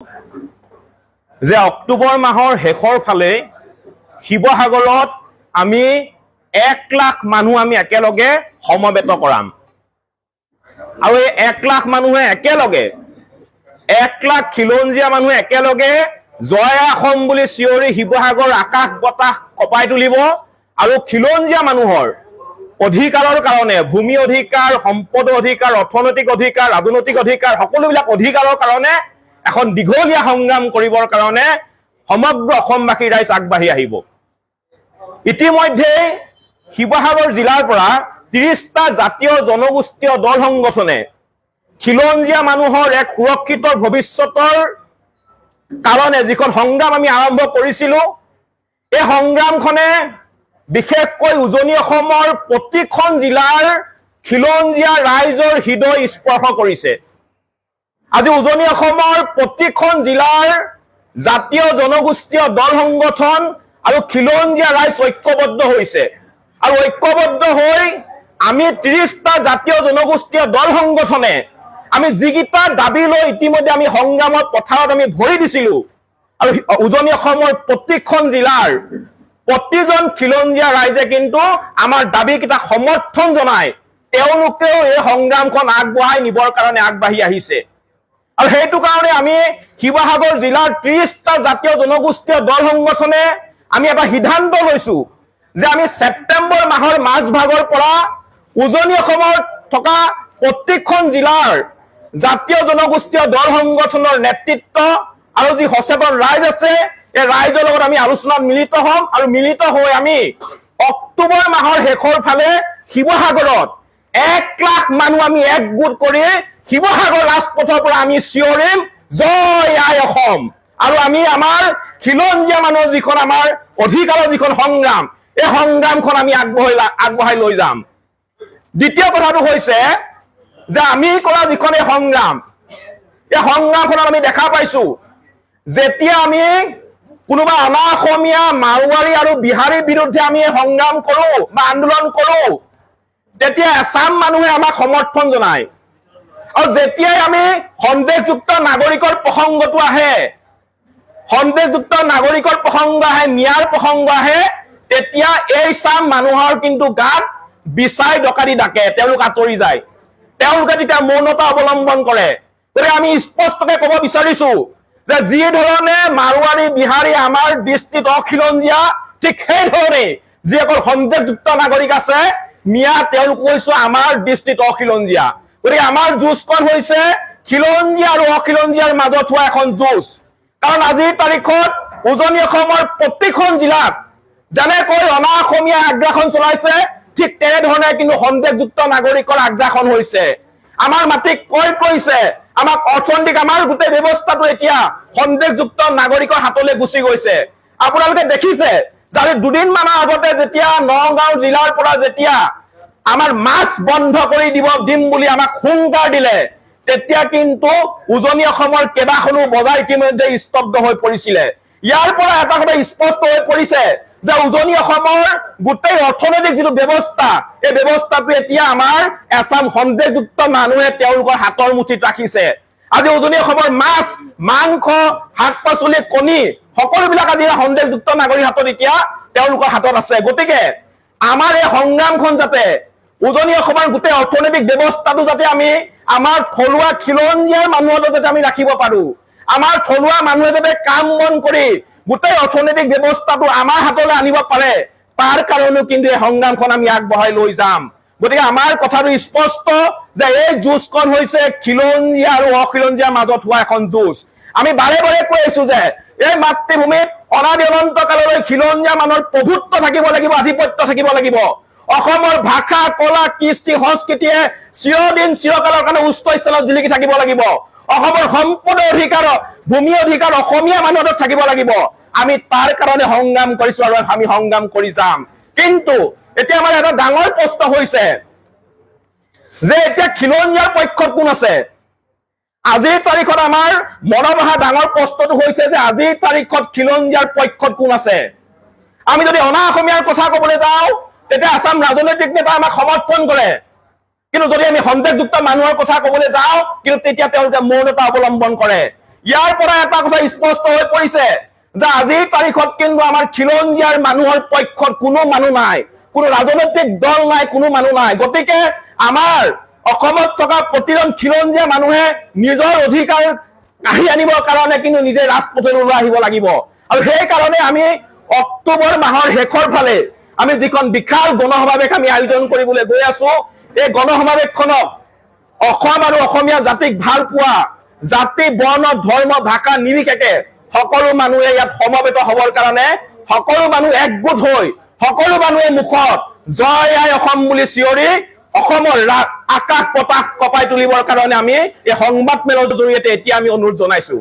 যে অক্টোবৰ মাহৰ শেষৰ ফালে শিৱসাগৰত আমি 1 লাখ মানুহ আমি একেলগে সমবেত কৰাম আৰু এই 1 লাখ মানুহে একেলগে 1 লাখ খিলঞ্জীয়া মানুহে একেলগে জয় অসম বুলি চিঞৰি শিৱসাগৰ আকাশ বতাহ কপাই তুলিব আৰু খিলঞ্জীয়া মানুহৰ অধিকাৰৰ কাৰণে ভূমি অধিকাৰ সম্পদ অধিকাৰ অৰ্থনৈতিক অধিকাৰ ৰাজনৈতিক অধিকাৰ সকলোবিলাক অধিকাৰৰ কাৰণে এখন দীঘলীয়া সংগ্ৰাম কৰিবৰ কাৰণে সমগ্ৰ অসমবাসী ৰাইজ আগবাঢ়ি আহিব। ইতিমধ্যে শিৱসাগৰ জিলাৰ পৰা 30টা জাতীয় জনগোষ্ঠীয় দল সংগঠনে খিলঞ্জীয়া মানুহৰ এক সুৰক্ষিত ভৱিষ্যতৰ কাৰণে যিখন সংগ্ৰাম আমি আৰম্ভ কৰিছিলো এই সংগ্ৰামখনে বিশেষকৈ উজনি অসমৰ প্ৰতিখন জিলাৰ খিলঞ্জীয়া ৰাইজৰ হৃদয় স্পৰ্শ কৰিছে। আজি উজনি অসমৰ প্ৰতিখন জিলাৰ জাতীয় জনগোষ্ঠীয় দল সংগঠন আৰু খিলঞ্জীয়া ৰাইজ ঐক্যবদ্ধ হৈছে আৰু ঐক্যবদ্ধ হৈ আমি 30টা জাতীয় জনগোষ্ঠীয় দল সংগঠনে আমি যিকেইটা দাবী লৈ ইতিমধ্যে আমি সংগ্ৰামত পথাৰত আমি ভৰি দিছিলো আৰু উজনি অসমৰ প্ৰতিখন জিলাৰ প্ৰতিজন খিলঞ্জীয়া ৰাইজে কিন্তু আমাৰ দাবীকেইটা সমৰ্থন জনায় তেওঁলোকেও এই সংগ্ৰামখন আগবঢ়াই নিবৰ কাৰণে আগবাঢ়ি আহিছে। আৰু সেইটো কাৰণে আমি শিৱসাগৰ জিলাৰ 30টা জাতীয় জনগোষ্ঠীয় দল সংগঠনে আমি এটা সিদ্ধান্ত লৈছো যে আমি ছেপ্টেম্বৰ মাহৰ মাজভাগৰ পৰা উজনি অসমত থকা প্ৰতিখন জিলাৰ জাতীয় জনগোষ্ঠীয় দল সংগঠনৰ নেতৃত্ব আৰু যি সচেতন ৰাইজ আছে এই ৰাইজৰ লগত আমি আলোচনাত মিলিত হ'ম আৰু মিলিত হৈ আমি অক্টোবৰ মাহৰ শেষৰ ফালে শিৱসাগৰত 1 লাখ মানুহ আমি একগোট কৰি শিৱসাগৰ ৰাজপথৰ পৰা আমি চিঞৰিম জয় আই অসম আৰু আমি আমাৰ খিলঞ্জীয়া মানুহৰ যিখন আমাৰ অধিকাৰৰ যিখন সংগ্ৰাম এই সংগ্ৰামখন আমি আগবঢ়াই লৈ যাম। দ্বিতীয় কথাটো হৈছে যে আমি কৰা যিখন এই সংগ্ৰামখনত আমি দেখা পাইছো যেতিয়া আমি কোনোবা অনা অসমীয়া মাৰোৱাৰী আৰু বিহাৰীৰ বিৰুদ্ধে আমি সংগ্ৰাম কৰো বা আন্দোলন কৰো তেতিয়া এছাম মানুহে আমাক সমৰ্থন জনায় আৰু যেতিয়াই আমি সন্দেহযুক্ত নাগৰিকৰ প্ৰসংগটো আহে ন্যায়ৰ প্ৰসংগ আহে তেতিয়া এই চাম মানুহৰ কিন্তু গাত বিচাই ডকাতি ডাকে তেওঁলোক আঁতৰি যায় তেওঁলোকে তেতিয়া মৌনতা অৱলম্বন কৰে। গতিকে আমি স্পষ্টকৈ ক'ব বিচাৰিছো যে যি ধৰণে মাৰোৱাৰী বিহাৰী আমাৰ দৃষ্টিত অখিলঞ্জীয়া ঠিক সেই ধৰণে যিসকল সন্দেহযুক্ত নাগৰিক আছে মিয়া তেওঁলোক কৈছো আমাৰ দৃষ্টিত অখিলঞ্জীয়া। গতিকে আমাৰ যুঁজখন হৈছে খিলঞ্জীয়া আৰু অখিলঞ্জীয়াৰ মাজত হোৱা এখন যুঁজ। কাৰণ আজিৰ তাৰিখত উজনি অসমৰ প্ৰতিখন জিলাত যেনেকৈ অনা অসমীয়া আগ্ৰাসন চলাইছে ঠিক তেনেধৰণে কিন্তু সন্দেহযুক্ত নাগৰিকৰ আগ্ৰাসন হৈছে। আমাৰ মাটিক ক্ৰয় কৰিছে, আমাক অৰ্থনৈতিক আমাৰ গোটেই ব্যৱস্থাটো এতিয়া সন্দেহযুক্ত নাগৰিকৰ হাতলৈ গুচি গৈছে। আপোনালোকে দেখিছে যে দুদিনমানৰ আগতে যেতিয়া নগাঁও জিলাৰ পৰা যেতিয়া আমাৰ মাছ বন্ধ কৰি দিম বুলি আমাক হুংকাৰ দিলে তেতিয়া কিন্তু উজনি অসমৰ কেইবাখনো বজাৰ ইতিমধ্যে স্তব্ধ হৈ পৰিছিলে। ইয়াৰ পৰা এটা কথা স্পষ্ট হৈ পৰিছে যে উজনি অসমৰ গোটেই অৰ্থনৈতিক যিটো ব্যৱস্থা এই ব্যৱস্থাটো এতিয়া আমাৰ এছাম সন্দেহযুক্ত মানুহে তেওঁলোকৰ হাতৰ মুঠিত ৰাখিছে। আজি উজনি অসমৰ মাছ মাংস শাক পাচলি কণী সকলোবিলাক আজি সন্দেহযুক্ত নাগৰিকৰ হাতত এতিয়া তেওঁলোকৰ হাতত আছে। গতিকে আমাৰ এই সংগ্ৰামখন যাতে উজনি অসমৰ গোটেই অৰ্থনৈতিক ব্যৱস্থাটো যাতে আমি আমাৰ থলুৱা খিলঞ্জীয়াৰ মানুহৰ যাতে আমি ৰাখিব পাৰো, আমাৰ থলুৱা মানুহে যাতে কাম বন কৰি গোটেই অৰ্থনৈতিক ব্যৱস্থাটো আমাৰ হাতলৈ আনিব পাৰে তাৰ কাৰণেও কিন্তু এই সংগ্ৰামখন আমি আগবঢ়াই লৈ যাম। গতিকে আমাৰ কথাটো স্পষ্ট যে এই যুঁজখন হৈছে খিলঞ্জীয়া আৰু অখিলঞ্জীয়াৰ মাজত হোৱা এখন যুঁজ। আমি বাৰে বাৰে কৈ আছো যে এই মাতৃভূমিত অনাদি অনন্ত কাললৈ খিলঞ্জীয়া মানুহৰ প্ৰভুত্ব থাকিব লাগিব, আধিপত্য থাকিব লাগিব। অসমৰ ভাষা কলা কৃষ্টি সংস্কৃতিয়ে চিৰদিন চিৰকালৰ কাৰণে উচ্চ স্থানত জিলিকি থাকিব লাগিব। অসমৰ সম্পদ অধিকাৰ ভূমি অধিকাৰ অসমীয়া মানুহৰ থাকিব লাগিব। আমি তাৰ কাৰণে সংগ্ৰাম কৰিছো আৰু আমি সংগ্ৰাম কৰি যাম। কিন্তু এতিয়া আমাৰ এটা ডাঙৰ প্ৰশ্ন হৈছে যে এতিয়া খিলঞ্জীয়াৰ পক্ষত কোন আছে? আজিৰ তাৰিখত আমাৰ মনত অহা ডাঙৰ প্ৰশ্নটো হৈছে যে আজিৰ তাৰিখত খিলঞ্জীয়াৰ পক্ষত কোন আছে? আমি যদি অনা অসমীয়াৰ কথা ক'বলৈ যাওঁ তেতিয়া আসাম ৰাজনৈতিক নেতা আমাক সমৰ্থন কৰে, কিন্তু যদি আমি সন্দেহযুক্ত মানুহৰ কথা ক'বলৈ যাওঁ কিন্তু তেতিয়া তেওঁলোকে মৌনতা অৱলম্বন কৰে। ইয়াৰ পৰা এটা কথা স্পষ্ট হৈ পৰিছে যে আজিৰ তাৰিখত কিন্তু আমাৰ খিলঞ্জীয়াৰ মানুহৰ পক্ষত কোনো মানুহ নাই, কোনো ৰাজনৈতিক দল নাই, কোনো মানুহ নাই। গতিকে আমাৰ অসমত থকা প্ৰতিজন খিলঞ্জীয়া মানুহে নিজৰ অধিকাৰ কাঢ়ি আনিবৰ কাৰণে কিন্তু নিজে ৰাজপথলৈ ওলাই আহিব লাগিব। আৰু সেই কাৰণে আমি অক্টোবৰ মাহৰ শেষৰ ফালে আমি যিখন বিশাল গণসমাৱেশ আমি আয়োজন কৰিবলৈ গৈ আছো, এই গণসমাৱেশখনক অসম আৰু অসমীয়া জাতিক ভাল পোৱা, জাতি বৰ্ণ ধৰ্ম ভাষা নিৰ্বিশেষে সকলো মানুহে ইয়াত সমবেত হবৰ কাৰণে সকলো মানুহ একগোট হৈ সকলো মানুহে মুখত জয় আই অসম বুলি চিঞৰি অসমৰ আকাশ পতাক কঁপাই তুলিবৰ কাৰণে আমি এই সংবাদ মেলৰ জৰিয়তে এতিয়া আমি অনুৰোধ জনাইছো।